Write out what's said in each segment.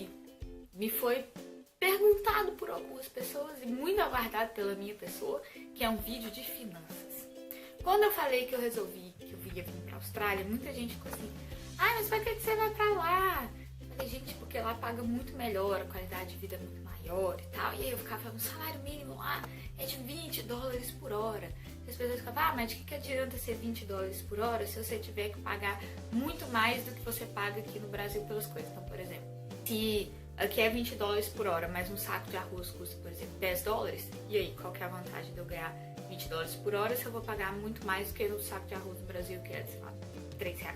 que me foi perguntado por algumas pessoas e muito aguardado pela minha pessoa, que é um vídeo de finanças. Quando eu falei que eu resolvi que eu ia vir pra Austrália, muita gente ficou assim, mas pra que você vai pra lá? Eu falei, gente, porque lá paga muito melhor, a qualidade de vida é muito maior e tal. E aí eu ficava falando, o salário mínimo lá é de $20 por hora. E as pessoas ficavam, mas de que adianta ser $20 por hora se você tiver que pagar muito mais do que você paga aqui no Brasil pelas coisas? Então, por exemplo, se aqui é $20 por hora, mas um saco de arroz custa, por exemplo, $10, e aí, qual que é a vantagem de eu ganhar $20 por hora se eu vou pagar muito mais do que no saco de arroz no Brasil, que é, sei lá, R$3?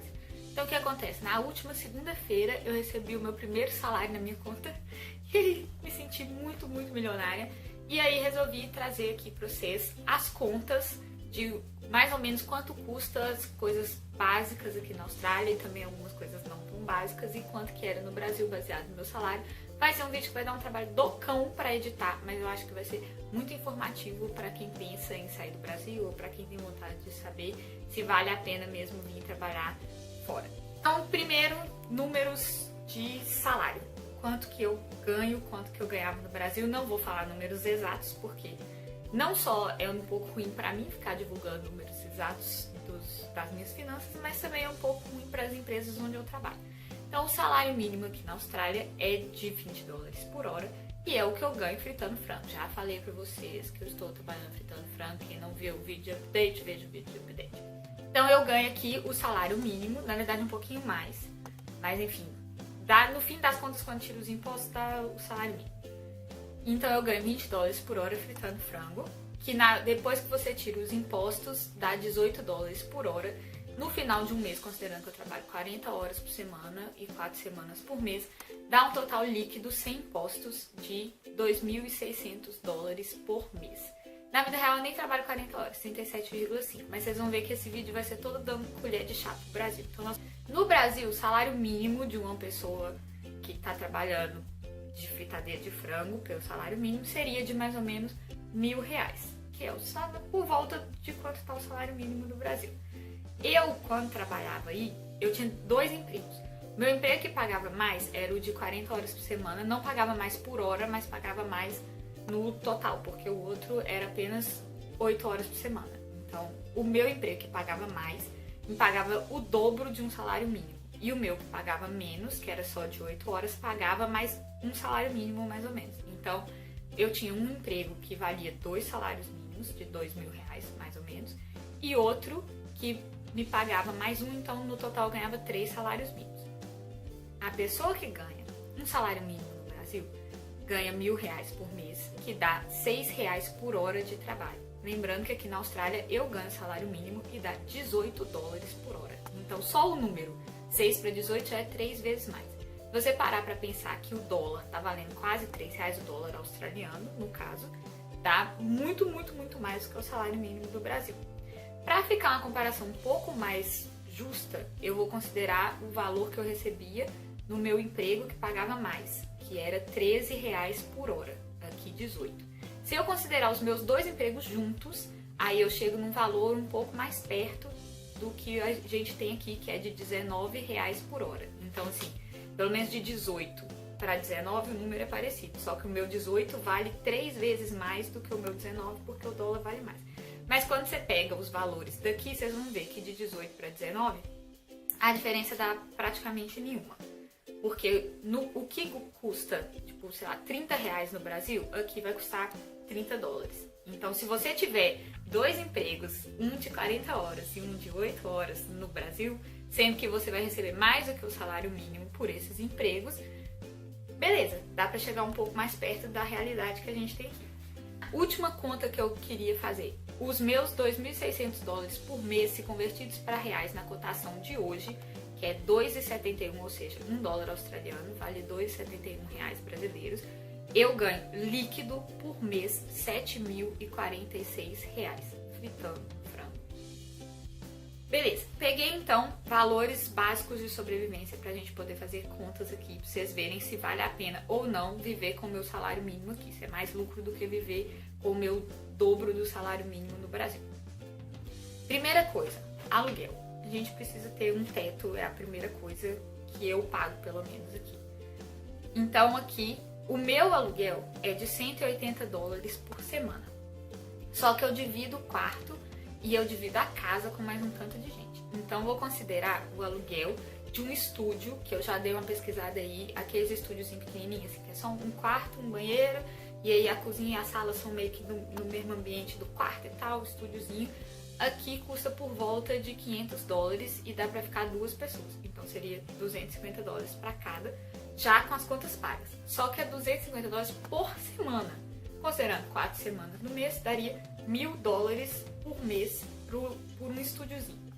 Então, o que acontece? Na última segunda-feira, eu recebi o meu primeiro salário na minha conta e aí me senti muito, muito milionária. E aí, resolvi trazer aqui para vocês as contas de mais ou menos quanto custa as coisas básicas aqui na Austrália e também algumas coisas não tão básicas e quanto que era no Brasil baseado no meu salário. Vai ser um vídeo que vai dar um trabalho do cão para editar, mas eu acho que vai ser muito informativo para quem pensa em sair do Brasil ou para quem tem vontade de saber se vale a pena mesmo vir trabalhar fora. Então, primeiro, números de salário. Quanto que eu ganho, quanto que eu ganhava no Brasil. Não vou falar números exatos, porque não só é um pouco ruim para mim ficar divulgando números exatos das minhas finanças, mas também é um pouco ruim para as empresas onde eu trabalho. Então, o salário mínimo aqui na Austrália é de $20 por hora e é o que eu ganho fritando frango. Já falei para vocês que eu estou trabalhando fritando frango. Quem não viu o vídeo de update, veja o vídeo de update. Então, eu ganho aqui o salário mínimo, na verdade um pouquinho mais, mas enfim, no fim das contas, quando tira os impostos, dá o salário mínimo. Então, eu ganho $20 por hora fritando frango, que depois que você tira os impostos, dá $18 por hora. No final de um mês, considerando que eu trabalho 40 horas por semana e 4 semanas por mês, dá um total líquido sem impostos de $2.600 por mês. Na vida real, eu nem trabalho 40 horas, 37,5. Mas vocês vão ver que esse vídeo vai ser todo dando colher de chá pro Brasil. Então, no Brasil, o salário mínimo de uma pessoa que está trabalhando de fritadeira de frango, pelo salário mínimo, seria de mais ou menos R$1.000, que é o salário por volta de quanto está o salário mínimo no Brasil. Eu, quando trabalhava aí, eu tinha 2 empregos. Meu emprego que pagava mais era o de 40 horas por semana, não pagava mais por hora, mas pagava mais no total, porque o outro era apenas 8 horas por semana. Então, o meu emprego que pagava mais, me pagava o dobro de um salário mínimo. E o meu que pagava menos, que era só de 8 horas, pagava mais um salário mínimo, mais ou menos. Então, eu tinha um emprego que valia 2 salários mínimos, de R$2.000, mais ou menos, e outro que me pagava mais um, então no total eu ganhava 3 salários mínimos. A pessoa que ganha um salário mínimo no Brasil ganha R$1.000 por mês, que dá R$6 por hora de trabalho. Lembrando que aqui na Austrália eu ganho salário mínimo e dá $18 por hora. Então só o número 6 para 18 já é 3 vezes mais. Se você parar para pensar que o dólar tá valendo quase R$3 o dólar australiano, no caso, dá muito, muito, muito mais do que o salário mínimo do Brasil. Para ficar uma comparação um pouco mais justa, eu vou considerar o valor que eu recebia no meu emprego que pagava mais, que era R$13 por hora, aqui 18. Se eu considerar os meus 2 empregos juntos, aí eu chego num valor um pouco mais perto do que a gente tem aqui, que é de R$19 por hora. Então, assim, pelo menos de 18 para 19 o número é parecido, só que o meu 18 vale 3 vezes mais do que o meu 19, porque o dólar vale mais. Mas quando você pega os valores daqui, vocês vão ver que de 18 para 19, a diferença dá praticamente nenhuma. Porque o que custa, tipo, sei lá, R$30 no Brasil, aqui vai custar $30. Então, se você tiver 2 empregos, um de 40 horas e um de 8 horas no Brasil, sendo que você vai receber mais do que o salário mínimo por esses empregos, beleza, dá pra chegar um pouco mais perto da realidade que a gente tem aqui. Última conta que eu queria fazer. Os meus $2.600 por mês, se convertidos para reais na cotação de hoje, que é 2,71, ou seja, $1 australiano, vale R$2,71 brasileiros, eu ganho líquido por mês R$7.046, fritando frango. Beleza, peguei então valores básicos de sobrevivência pra gente poder fazer contas aqui, pra vocês verem se vale a pena ou não viver com o meu salário mínimo aqui, se é mais lucro do que viver com o meu dobro do salário mínimo no Brasil. Primeira coisa, aluguel. A gente precisa ter um teto, é a primeira coisa que eu pago, pelo menos aqui. Então aqui, o meu aluguel é de 180 dólares por semana. Só que eu divido o quarto e eu divido a casa com mais um tanto de gente. Então vou considerar o aluguel de um estúdio, que eu já dei uma pesquisada aí, aqueles estúdios pequenininhos, assim, que é só um quarto, um banheiro, e aí a cozinha e a sala são meio que no mesmo ambiente do quarto e tal, o estúdiozinho. Aqui custa por volta de 500 dólares e dá pra ficar 2 pessoas. Então seria 250 dólares pra cada, já com as contas pagas. Só que é 250 dólares por semana. Considerando 4 semanas no mês, daria 1.000 dólares por mês por um estúdiozinho.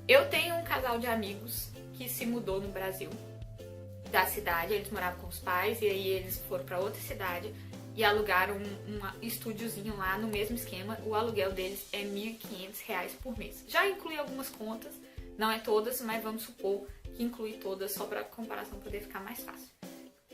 Eu tenho um casal de amigos que se mudou no Brasil, da cidade, eles moravam com os pais, e aí eles foram pra outra cidade e alugaram um estúdiozinho lá no mesmo esquema. O aluguel deles é R$1.500 por mês. Já inclui algumas contas, não é todas, mas vamos supor que inclui todas só para a comparação poder ficar mais fácil.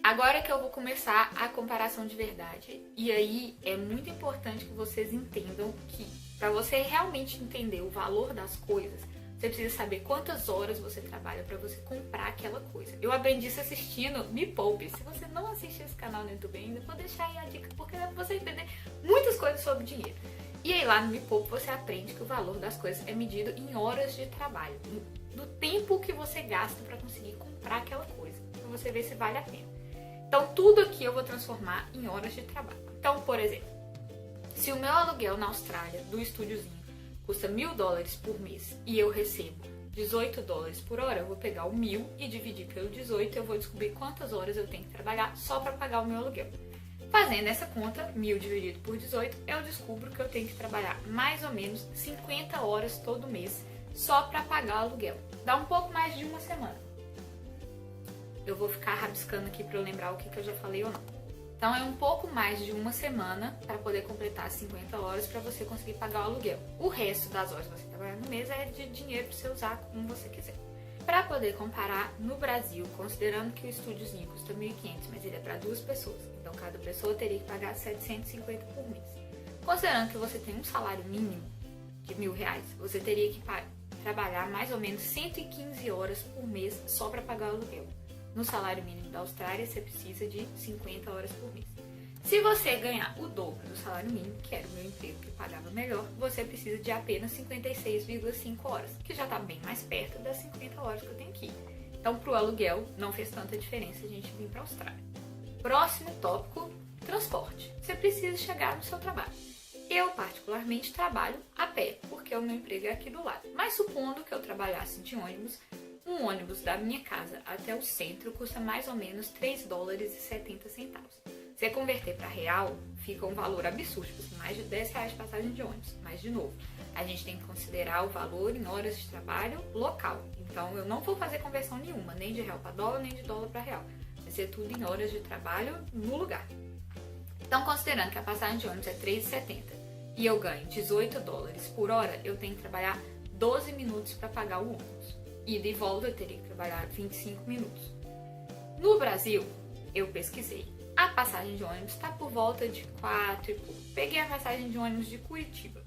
Agora que eu vou começar a comparação de verdade, e aí é muito importante que vocês entendam que para você realmente entender o valor das coisas, você precisa saber quantas horas você trabalha para você comprar aquela coisa. Eu aprendi isso assistindo Me Poupe. Se você não assiste esse canal no YouTube ainda, vou deixar aí a dica, porque dá pra você entender muitas coisas sobre dinheiro. E aí lá no Me Poupe você aprende que o valor das coisas é medido em horas de trabalho, do tempo que você gasta para conseguir comprar aquela coisa, para você ver se vale a pena. Então tudo aqui eu vou transformar em horas de trabalho. Então, por exemplo, se o meu aluguel na Austrália do estúdiozinho custa 1.000 dólares por mês e eu recebo 18 dólares por hora, eu vou pegar o 1.000 e dividir pelo 18, eu vou descobrir quantas horas eu tenho que trabalhar só para pagar o meu aluguel. Fazendo essa conta, 1.000 dividido por 18, eu descubro que eu tenho que trabalhar mais ou menos 50 horas todo mês só para pagar o aluguel. Dá um pouco mais de uma semana. Eu vou ficar rabiscando aqui para eu lembrar o que eu já falei ou não. Então é um pouco mais de uma semana para poder completar as 50 horas para você conseguir pagar o aluguel. O resto das horas que você trabalhar no mês é de dinheiro para você usar como você quiser. Para poder comparar, no Brasil, considerando que o estúdiozinho custa 1.500, mas ele é para 2 pessoas, então cada pessoa teria que pagar 750 por mês. Considerando que você tem um salário mínimo de R$1.000, você teria que trabalhar mais ou menos 115 horas por mês só para pagar o aluguel. No salário mínimo da Austrália, você precisa de 50 horas por mês. Se você ganhar o dobro do salário mínimo, que era o meu emprego que pagava melhor, você precisa de apenas 56,5 horas, que já está bem mais perto das 50 horas que eu tenho aqui. Então, para o aluguel, não fez tanta diferença a gente vir para a Austrália. Próximo tópico, transporte. Você precisa chegar no seu trabalho. Eu, particularmente, trabalho a pé, porque o meu emprego é aqui do lado. Mas supondo que eu trabalhasse de ônibus, um ônibus da minha casa até o centro custa mais ou menos 3 dólares e 70 centavos. Se você converter para real, fica um valor absurdo, tipo, mais de R$10 de passagem de ônibus. Mas, de novo, a gente tem que considerar o valor em horas de trabalho local. Então, eu não vou fazer conversão nenhuma, nem de real para dólar, nem de dólar para real. Vai ser tudo em horas de trabalho no lugar. Então, considerando que a passagem de ônibus é R$3,70 e eu ganho 18 dólares por hora, eu tenho que trabalhar 12 minutos para pagar o ônibus. Ida e volta eu teria que trabalhar 25 minutos. No Brasil, eu pesquisei. A passagem de ônibus está por volta de 4 e pouco. Peguei a passagem de ônibus de Curitiba,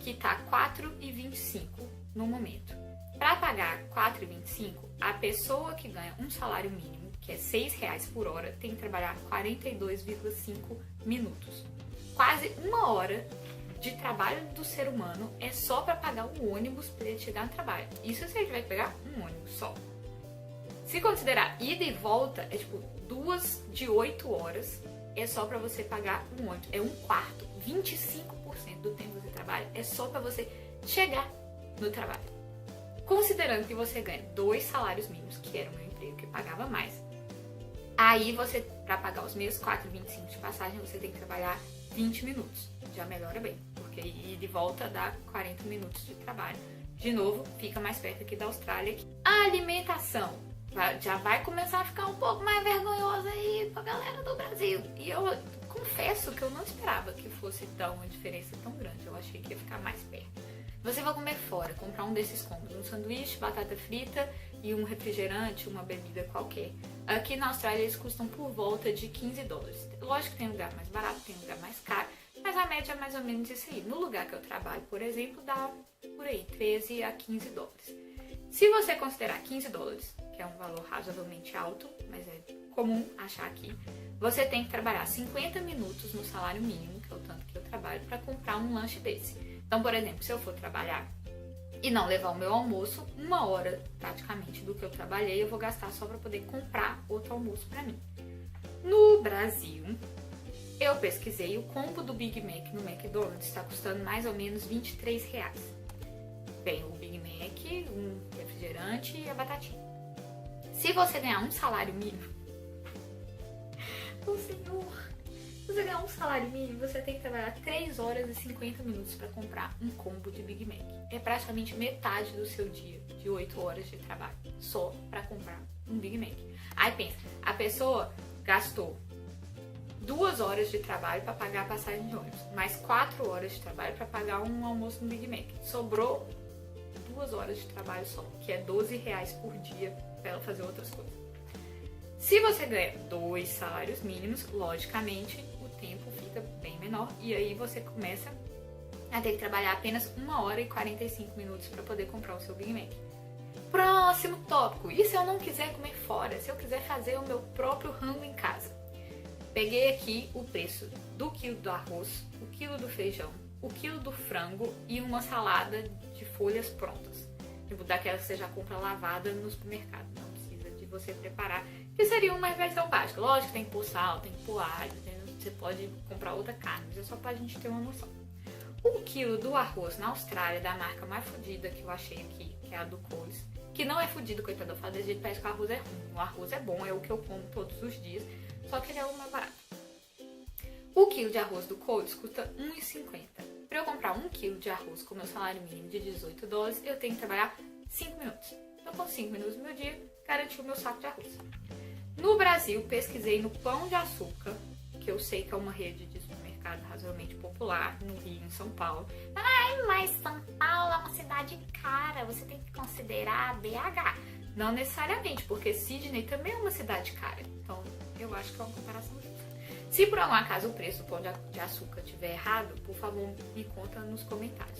que está R$4,25 no momento. Para pagar R$4,25, a pessoa que ganha um salário mínimo, que é R$6 por hora, tem que trabalhar 42,5 minutos. Quase uma hora de trabalho do ser humano é só para pagar o ônibus para ele chegar no trabalho. Isso se ele tiver que pegar um ônibus só. Se considerar ida e volta, é tipo 2 de 8 horas, é só para você pagar um ônibus. É um quarto, 25% do tempo que você trabalha é só para você chegar no trabalho. Considerando que você ganha 2 salários mínimos, que era o meu emprego que pagava mais, aí você, para pagar os meus 4,25 de passagem, você tem que trabalhar 20 minutos. Já melhora bem, porque ir de volta dá 40 minutos de trabalho. De novo, fica mais perto aqui da Austrália. A alimentação já vai começar a ficar um pouco mais vergonhosa aí pra galera do Brasil. E eu confesso que eu não esperava que fosse dar uma diferença tão grande. Eu achei que ia ficar mais perto. Você vai comer fora, comprar um desses combos, um sanduíche, batata frita e um refrigerante, uma bebida qualquer. Aqui na Austrália eles custam por volta de 15 dólares. Lógico que tem lugar mais barato, tem lugar mais caro, mas a média é mais ou menos isso aí. No lugar que eu trabalho, por exemplo, dá por aí 13 a 15 dólares. Se você considerar 15 dólares, que é um valor razoavelmente alto, mas é comum achar aqui, você tem que trabalhar 50 minutos no salário mínimo, que é o tanto que eu trabalho, para comprar um lanche desse. Então, por exemplo, se eu for trabalhar e não levar o meu almoço, 1 hora praticamente do que eu trabalhei, eu vou gastar só para poder comprar outro almoço para mim. No Brasil, eu pesquisei, o combo do Big Mac no McDonald's está custando mais ou menos R$23. Vem o Big Mac, um refrigerante e a batatinha. Se você ganhar um salário mínimo, oh senhor, se você ganhar um salário mínimo, você tem que trabalhar 3 horas e 50 minutos para comprar um combo de Big Mac. É praticamente metade do seu dia, de 8 horas de trabalho, só para comprar um Big Mac. Aí pensa, a pessoa gastou 2 horas de trabalho para pagar a passagem de ônibus, mais 4 horas de trabalho para pagar um almoço no Big Mac. Sobrou 2 horas de trabalho só, que é R$12 por dia para ela fazer outras coisas. Se você ganha 2 salários mínimos, logicamente o tempo fica bem menor e aí você começa a ter que trabalhar apenas 1 hora e 45 minutos para poder comprar o seu Big Mac. Próximo tópico, e se eu não quiser comer fora, se eu quiser fazer o meu próprio rango em casa? Peguei aqui o preço do quilo do arroz, o quilo do feijão, o quilo do frango e uma salada de folhas prontas. Tipo, daquela que você já compra lavada no supermercado, não precisa de você preparar, que seria uma versão básica. Lógico que tem que pôr sal, tem que pôr alho, você pode comprar outra carne, mas é só pra gente ter uma noção. Um quilo do arroz na Austrália, da marca mais fodida que eu achei aqui, que é a do Coles, que não é fodido, coitado, eu falo desse jeito, parece que o arroz é ruim. O arroz é bom, é o que eu como todos os dias, só que ele é o mais barato. O quilo de arroz do Coles custa R$1,50. Para eu comprar 1 quilo de arroz com meu salário mínimo de $18, eu tenho que trabalhar 5 minutos. Então, com 5 minutos do meu dia, garanti o meu saco de arroz. No Brasil, pesquisei no Pão de Açúcar, que eu sei que é uma rede de supermercado razoavelmente popular, no Rio, em São Paulo. Ai, mas São Paulo é uma cidade cara, você tem que considerar BH. Não necessariamente, porque Sydney também é uma cidade cara. Então, eu acho que é uma comparação justa. Se por algum acaso o preço do pão de açúcar estiver errado, por favor, me conta nos comentários.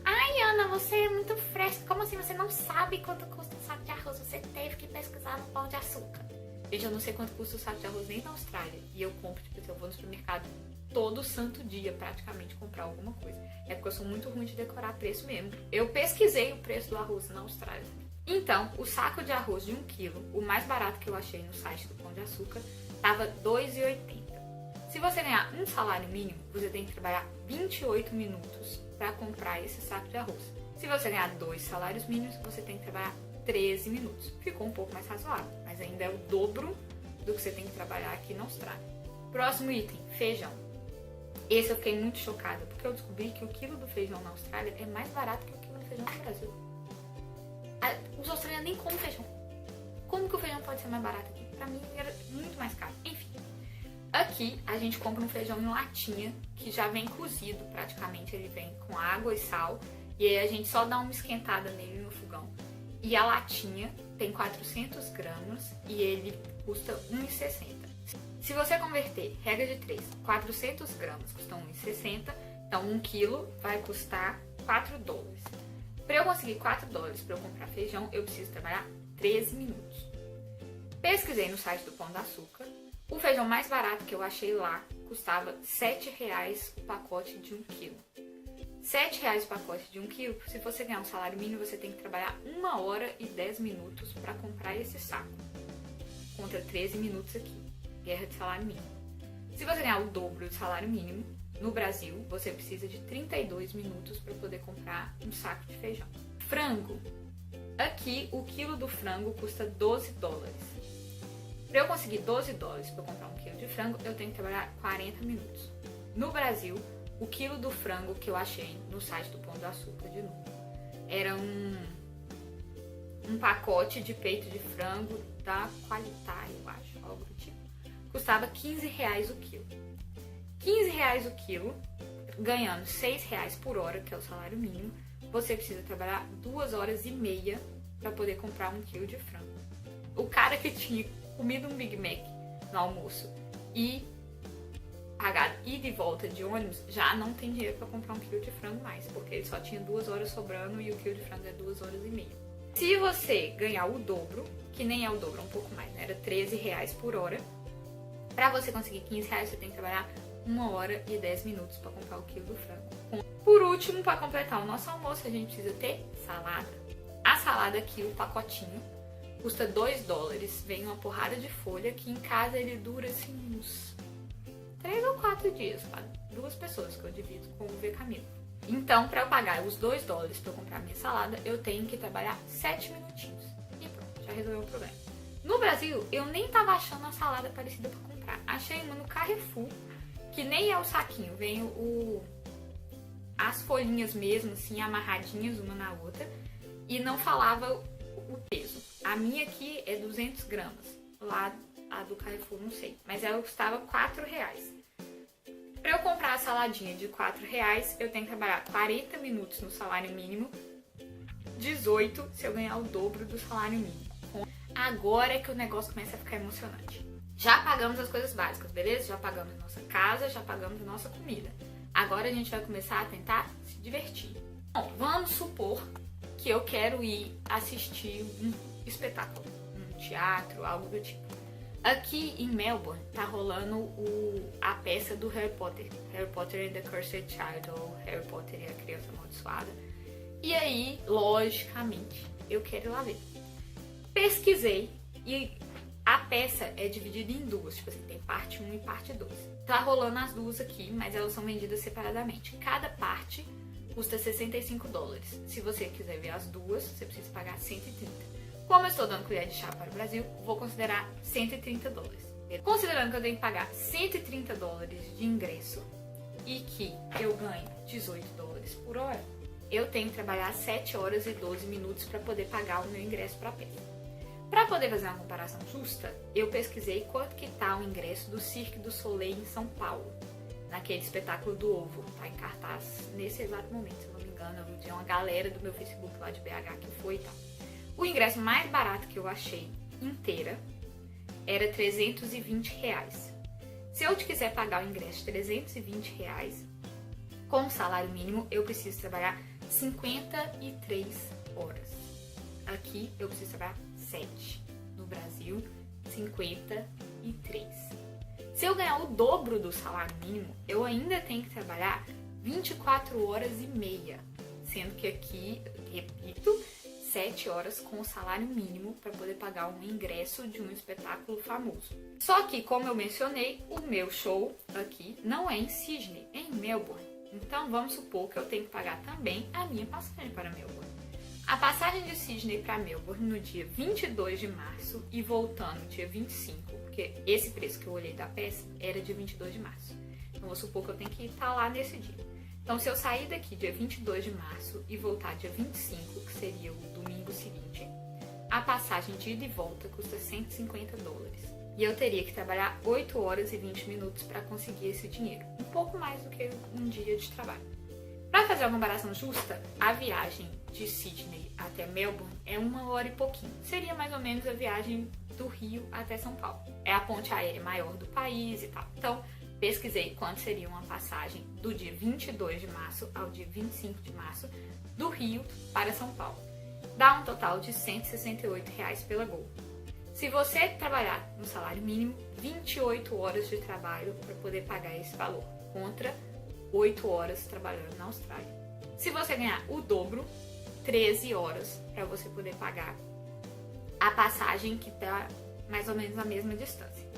Ai, Ana, você é muito fresca. Como assim você não sabe quanto custa um saco de arroz? Você teve que pesquisar no Pão de Açúcar. Gente, eu não sei quanto custa o saco de arroz nem na Austrália. E eu compro, tipo, eu vou no supermercado todo santo dia, praticamente, comprar alguma coisa. É porque eu sou muito ruim de decorar preço mesmo. Eu pesquisei o preço do arroz na Austrália. Então, o saco de arroz de 1 quilo, o mais barato que eu achei no site do Pão de Açúcar, tava R$2,80. Se você ganhar um salário mínimo, você tem que trabalhar 28 minutos para comprar esse saco de arroz. Se você ganhar 2 salários mínimos, você tem que trabalhar 13 minutos. Ficou um pouco mais razoável, mas ainda é o dobro do que você tem que trabalhar aqui na Austrália. Próximo item, feijão. Esse eu fiquei muito chocada, porque eu descobri que o quilo do feijão na Austrália é mais barato que o quilo do feijão no Brasil. Os australianos nem comem feijão. Como que o feijão pode ser mais barato aqui? Pra mim era muito mais caro. Enfim. Aqui a gente compra um feijão em latinha, que já vem cozido praticamente, ele vem com água e sal, e aí a gente só dá uma esquentada nele no fogão. E a latinha tem 400 gramas e ele custa R$1,60. Se você converter, regra de 3, 400 gramas custa R$1,60, então 1 quilo vai custar $4. Para eu conseguir $4 para eu comprar feijão, eu preciso trabalhar 13 minutos. Pesquisei no site do Pão de Açúcar. O feijão mais barato que eu achei lá custava R$7 o pacote de 1 quilo. R$7 o pacote de 1 quilo, se você ganhar um salário mínimo, você tem que trabalhar 1 hora e 10 minutos para comprar esse saco. Contra 13 minutos aqui. Guerra de salário mínimo. Se você ganhar o dobro do salário mínimo, no Brasil, você precisa de 32 minutos para poder comprar um saco de feijão. Frango. Aqui, o quilo do frango custa $12. Para eu conseguir $12 para eu comprar 1 quilo de frango, eu tenho que trabalhar 40 minutos. No Brasil, o quilo do frango que eu achei no site do Pão de Açúcar, de novo, era um pacote de peito de frango da Qualitar, eu acho, algo do tipo. Custava R$15 o quilo. R$15 o quilo, ganhando R$6 por hora, que é o salário mínimo, você precisa trabalhar 2 horas e meia para poder comprar 1 quilo de frango. O cara que tinha comido um Big Mac no almoço e pagado ida e volta de ônibus, já não tem dinheiro para comprar 1 quilo de frango mais, porque ele só tinha 2 horas sobrando e o quilo de frango é 2 horas e meia. Se você ganhar o dobro, que nem é o dobro, é um pouco mais, né? Era R$13 por hora. Para você conseguir R$15, você tem que trabalhar 1 hora e 10 minutos para comprar o quilo do frango. Por último, para completar o nosso almoço, a gente precisa ter salada. A salada aqui, o pacotinho, custa $2. Vem uma porrada de folha, que em casa ele dura assim uns 3 ou 4 dias, para 2 pessoas que eu divido com o V Camilo. Então, para eu pagar os $2 para eu comprar minha salada, eu tenho que trabalhar 7 minutinhos. E pronto, já resolveu o problema. No Brasil, eu nem tava achando uma salada parecida para comprar. Achei uma no Carrefour, que nem é o saquinho, vem as folhinhas mesmo, assim, amarradinhas uma na outra. E não falava o peso. A minha aqui é 200 gramas. Lá, a do Carrefour, não sei. Mas ela custava R$4. Para eu comprar a saladinha de R$4, eu tenho que trabalhar 40 minutos no salário mínimo, 18 se eu ganhar o dobro do salário mínimo. Agora é que o negócio começa a ficar emocionante. Já pagamos as coisas básicas, beleza? Já pagamos a nossa casa, já pagamos a nossa comida. Agora a gente vai começar a tentar se divertir. Bom, vamos supor que eu quero ir assistir um espetáculo, um teatro, algo do tipo. Aqui em Melbourne tá rolando a peça do Harry Potter. Harry Potter and the Cursed Child, ou Harry Potter e a Criança Amaldiçoada. E aí, logicamente, eu quero ir lá ver. Pesquisei e a peça é dividida em duas, tipo assim, tem parte 1 e parte 2. Tá rolando as duas aqui, mas elas são vendidas separadamente. Cada parte custa $65. Se você quiser ver as duas, você precisa pagar 130. Como eu estou dando colher de chá para o Brasil, vou considerar $130. Considerando que eu tenho que pagar $130 de ingresso e que eu ganho $18 por hora, eu tenho que trabalhar 7 horas e 12 minutos para poder pagar o meu ingresso para a peça. Para poder fazer uma comparação justa, eu pesquisei quanto que tá o ingresso do Cirque du Soleil em São Paulo, naquele espetáculo do ovo, tá em cartaz nesse exato momento, se eu não me engano, eu vi uma galera do meu Facebook lá de BH que foi e tal. O ingresso mais barato que eu achei inteira era R$320. Se eu quiser pagar o ingresso de R$320 com o salário mínimo, eu preciso trabalhar 53 horas. Aqui eu preciso trabalhar 7. No Brasil, 53. Se eu ganhar o dobro do salário mínimo, eu ainda tenho que trabalhar 24 horas e meia. Sendo que aqui, repito, 7 horas com o salário mínimo para poder pagar um ingresso de um espetáculo famoso. Só que, como eu mencionei, o meu show aqui não é em Sydney, é em Melbourne. Então, vamos supor que eu tenho que pagar também a minha passagem para Melbourne. A passagem de Sydney para Melbourne no dia 22 de março e voltando no dia 25, porque esse preço que eu olhei da peça era de 22 de março. Então, vamos supor que eu tenho que estar lá nesse dia. Então, se eu sair daqui dia 22 de março e voltar dia 25, que seria o domingo seguinte, a passagem de ida e volta custa $150. E eu teria que trabalhar 8 horas e 20 minutos para conseguir esse dinheiro. Um pouco mais do que um dia de trabalho. Para fazer uma comparação justa, a viagem de Sydney até Melbourne é 1 hora e pouquinho. Seria mais ou menos a viagem do Rio até São Paulo. É a ponte aérea maior do país e tal. Então, pesquisei quanto seria uma passagem do dia 22 de março ao dia 25 de março do Rio para São Paulo. Dá um total de R$168 pela Gol. Se você trabalhar no salário mínimo, 28 horas de trabalho para poder pagar esse valor, contra 8 horas trabalhando na Austrália. Se você ganhar o dobro, 13 horas para você poder pagar a passagem que está mais ou menos na mesma distância.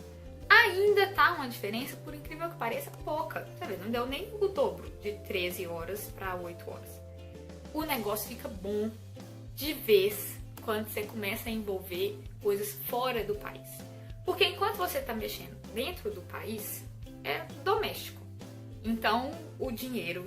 Ainda tá uma diferença, por incrível que pareça, pouca. Tá vendo? Não deu nem o dobro de 13 horas para 8 horas. O negócio fica bom de vez quando você começa a envolver coisas fora do país. Porque enquanto você está mexendo dentro do país, é doméstico. Então, o dinheiro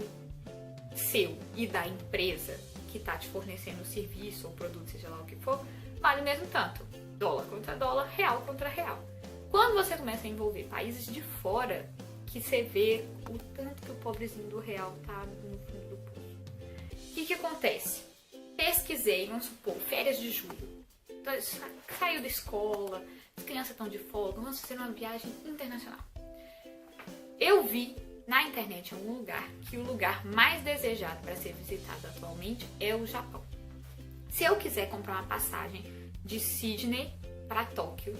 seu e da empresa que está te fornecendo o serviço ou produto, seja lá o que for, vale o mesmo tanto. Dólar contra dólar, real contra real. Quando você começa a envolver países de fora, que você vê o tanto que o pobrezinho do real tá no fundo do poço. O que acontece? Pesquisei, vamos supor, férias de julho. Então, saiu da escola, as crianças estão de folga, vamos fazer uma viagem internacional. Eu vi na internet em algum lugar que o lugar mais desejado para ser visitado atualmente é o Japão. Se eu quiser comprar uma passagem de Sydney para Tóquio,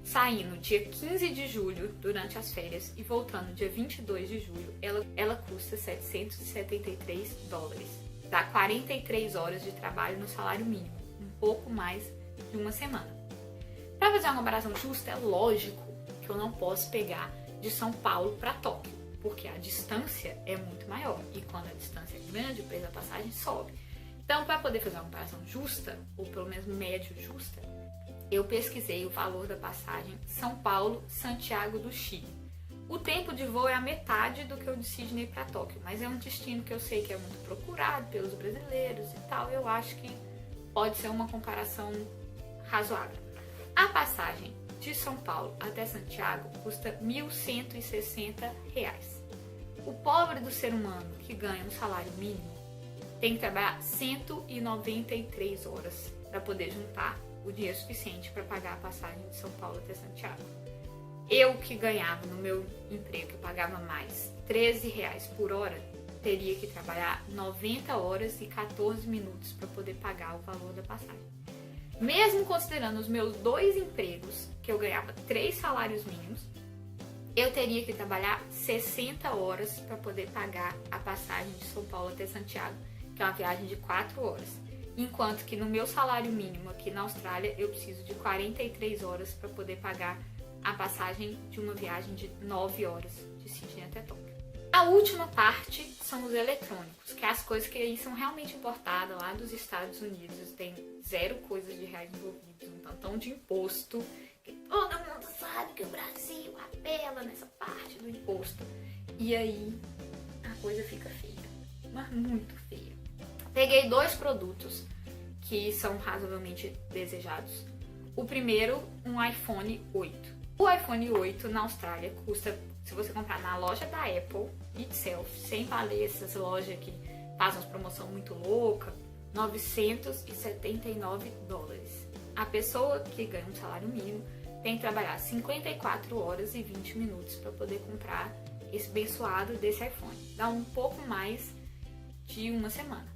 saindo dia 15 de julho durante as férias e voltando dia 22 de julho, ela custa 773 dólares. Dá 43 horas de trabalho no salário mínimo, um pouco mais de uma semana. Para fazer uma comparação justa, é lógico que eu não posso pegar de São Paulo para Tóquio, porque a distância é muito maior e quando a distância é grande, o preço da passagem sobe. Então, para poder fazer uma comparação justa, ou pelo menos médio justa, eu pesquisei o valor da passagem São Paulo-Santiago do Chile. O tempo de voo é a metade do que o de Sydney para Tóquio, mas é um destino que eu sei que é muito procurado pelos brasileiros e tal. Eu acho que pode ser uma comparação razoável. A passagem de São Paulo até Santiago custa R$ 1.160. O pobre do ser humano que ganha um salário mínimo tem que trabalhar 193 horas para poder juntar o dinheiro suficiente para pagar a passagem de São Paulo até Santiago. Eu que ganhava no meu emprego, que pagava mais, R$13 por hora, teria que trabalhar 90 horas e 14 minutos para poder pagar o valor da passagem. Mesmo considerando os meus 2 empregos, que eu ganhava 3 salários mínimos, eu teria que trabalhar 60 horas para poder pagar a passagem de São Paulo até Santiago, que é uma viagem de 4 horas. Enquanto que no meu salário mínimo aqui na Austrália, eu preciso de 43 horas para poder pagar a passagem de uma viagem de 9 horas de Sydney até Tóquio. A última parte são os eletrônicos, que é as coisas que aí são realmente importadas lá dos Estados Unidos. Tem 0 coisas de reais envolvidos, um tantão de imposto, que todo mundo sabe que o Brasil apela nessa parte do imposto. E aí a coisa fica feia, mas muito feia. Peguei 2 produtos que são razoavelmente desejados. O primeiro, um iPhone 8. O iPhone 8 na Austrália custa, se você comprar na loja da Apple itself, sem valer essas lojas que fazem uma promoção muito louca, 979 dólares. A pessoa que ganha um salário mínimo tem que trabalhar 54 horas e 20 minutos para poder comprar esse abençoado desse iPhone. Dá um pouco mais de uma semana.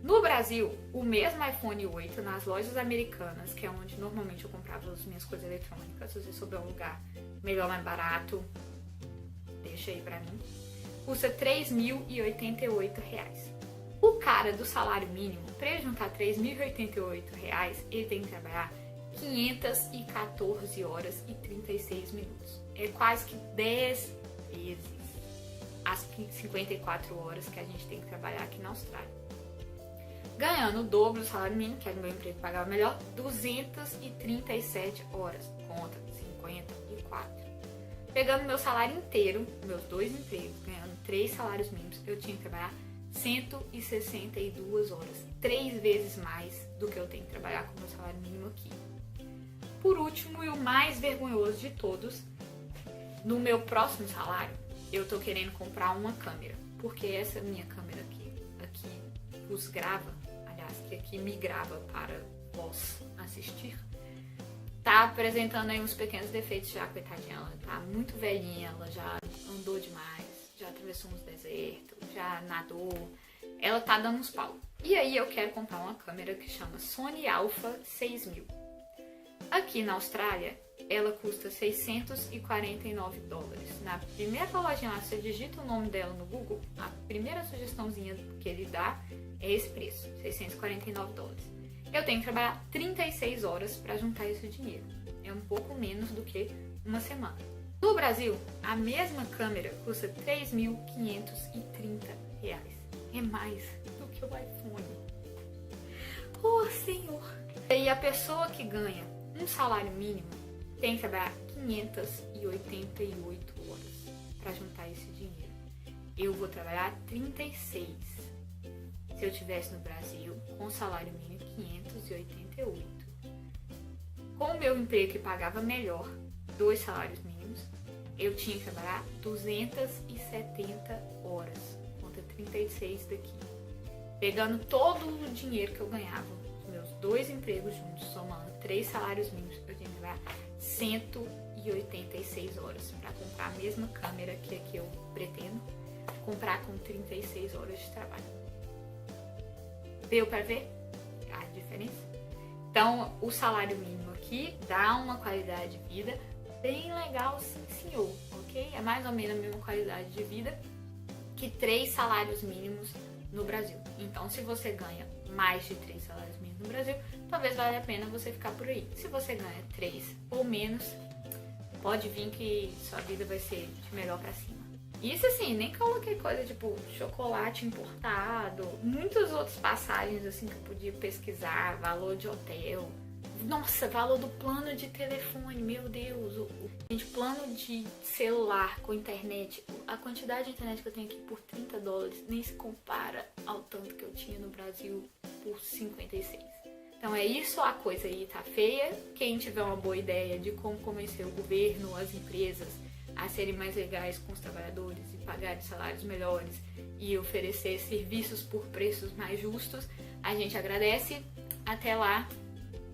No Brasil, o mesmo iPhone 8 nas lojas americanas, que é onde normalmente eu comprava as minhas coisas eletrônicas, se você souber um lugar melhor, mais barato, deixa aí pra mim, custa R$ 3.088. O cara do salário mínimo, para ele juntar R$ 3.088, ele tem que trabalhar 514 horas e 36 minutos. É quase que 10 vezes as 54 horas que a gente tem que trabalhar aqui na Austrália. Ganhando o dobro do salário mínimo, que era o meu emprego que pagava melhor, 237 horas, conta 54. Pegando meu salário inteiro, meus 2 empregos, ganhando 3 salários mínimos, eu tinha que trabalhar 162 horas, 3 vezes mais do que eu tenho que trabalhar com o meu salário mínimo aqui. Por último, e o mais vergonhoso de todos, no meu próximo salário, eu tô querendo comprar uma câmera, porque essa minha câmera aqui vos grava, aliás, que aqui me grava para vós assistir, tá apresentando aí uns pequenos defeitos já, coitadinha. Ela tá muito velhinha, ela já andou demais, já atravessou uns desertos, já nadou, ela tá dando uns pau. E aí eu quero comprar uma câmera que chama Sony Alpha 6000. Aqui na Austrália, ela custa 649 dólares. Na primeira lojinha lá, você digita o nome dela no Google, a primeira sugestãozinha que ele dá é esse preço, 649 dólares. Eu tenho que trabalhar 36 horas para juntar esse dinheiro. É um pouco menos do que uma semana. No Brasil, a mesma câmera custa R$ 3.530. É mais do que o iPhone. Oh, Senhor! E a pessoa que ganha um salário mínimo tem que trabalhar 588 horas para juntar esse dinheiro. Eu vou trabalhar 36. Se eu estivesse no Brasil, com salário mínimo 588. Com o meu emprego que pagava melhor, 2 salários mínimos, eu tinha que trabalhar 270 horas, conta 36 daqui. Pegando todo o dinheiro que eu ganhava, os meus 2 empregos juntos, somando 3 salários mínimos, eu tinha que trabalhar 186 horas para comprar a mesma câmera que aqui eu pretendo comprar com 36 horas de trabalho. Deu para ver? a diferença? Então, o salário mínimo aqui dá uma qualidade de vida bem legal, sim, senhor, ok? É mais ou menos a mesma qualidade de vida que 3 salários mínimos no Brasil. Então, se você ganha mais de 3 salários mínimos no Brasil, talvez valha a pena você ficar por aí. Se você ganha 3 ou menos, pode vir que sua vida vai ser de melhor pra cima. Isso assim, nem coloquei coisa tipo chocolate importado, muitas outras passagens assim que eu podia pesquisar, valor de hotel. Nossa, valor do plano de telefone, meu Deus. Gente, plano de celular com internet, a quantidade de internet que eu tenho aqui por $30 nem se compara ao tanto que eu tinha no Brasil por 56. Então é isso, a coisa aí tá feia. Quem tiver uma boa ideia de como convencer o governo, as empresas a serem mais legais com os trabalhadores e pagarem salários melhores e oferecer serviços por preços mais justos, a gente agradece. Até lá,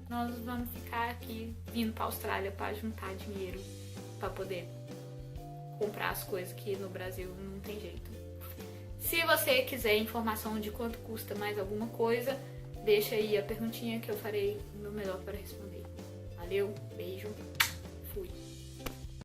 nós vamos ficar aqui vindo para a Austrália para juntar dinheiro para poder comprar as coisas que no Brasil não tem jeito. Se você quiser informação de quanto custa mais alguma coisa, deixa aí a perguntinha que eu farei o meu melhor para responder. Valeu, beijo!